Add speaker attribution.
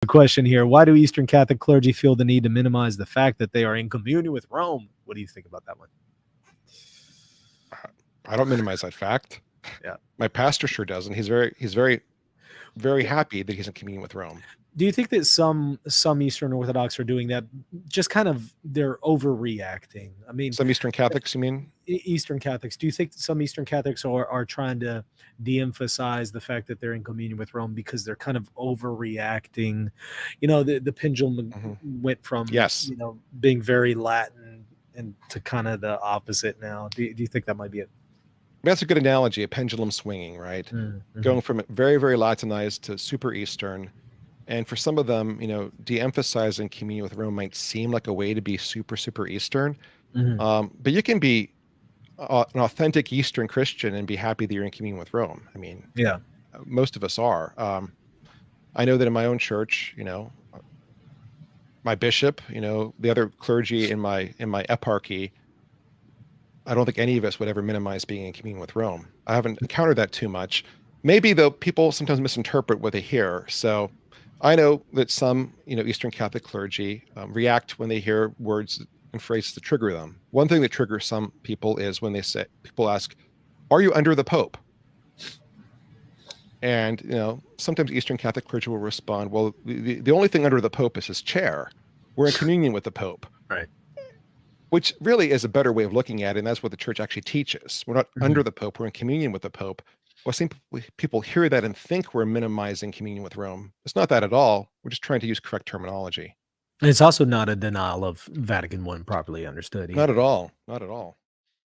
Speaker 1: The question here: why do Eastern Catholic clergy feel the need to minimize the fact that they are in communion with Rome? What do you think about that one?
Speaker 2: I don't minimize that fact.
Speaker 1: Yeah.
Speaker 2: My pastor sure doesn't. He's very happy that he's in communion with Rome.
Speaker 1: Do you think that some Eastern Orthodox are doing that? Just kind of they're overreacting. I mean,
Speaker 2: Some Eastern Catholics, you mean?
Speaker 1: Eastern Catholics. Do you think some Eastern Catholics are trying to de-emphasize the fact that they're in communion with Rome because they're kind of overreacting? You know, the pendulum went from
Speaker 2: Yes.
Speaker 1: being very Latin and to kind of the opposite now. Do you think that might be it?
Speaker 2: That's a good analogy, a pendulum swinging, right?
Speaker 1: Mm-hmm.
Speaker 2: Going from very, very Latinized to super Eastern. And for some of them, de-emphasizing communion with Rome might seem like a way to be super, super Eastern.
Speaker 1: Mm-hmm.
Speaker 2: But you can be an authentic Eastern Christian and be happy that you're in communion with Rome. I mean,
Speaker 1: Yeah.
Speaker 2: most of us are. I know that in my own church, my bishop, the other clergy in my eparchy, I don't think any of us would ever minimize being in communion with Rome. I haven't encountered that too much. Maybe, though, people sometimes misinterpret what they hear. So I know that some, Eastern Catholic clergy react when they hear words and phrases that trigger them. One thing that triggers some people is when people ask, "Are you under the Pope?" And, sometimes Eastern Catholic clergy will respond, "Well, the only thing under the Pope is his chair. We're in communion with the Pope."
Speaker 1: Right.
Speaker 2: Which really is a better way of looking at it, and that's what the church actually teaches. We're not under the Pope, we're in communion with the Pope. Well, some people hear that and think we're minimizing communion with Rome. It's not that at all. We're just trying to use correct terminology.
Speaker 1: And it's also not a denial of Vatican I properly understood
Speaker 2: Not
Speaker 1: either.
Speaker 2: at all. Not at all.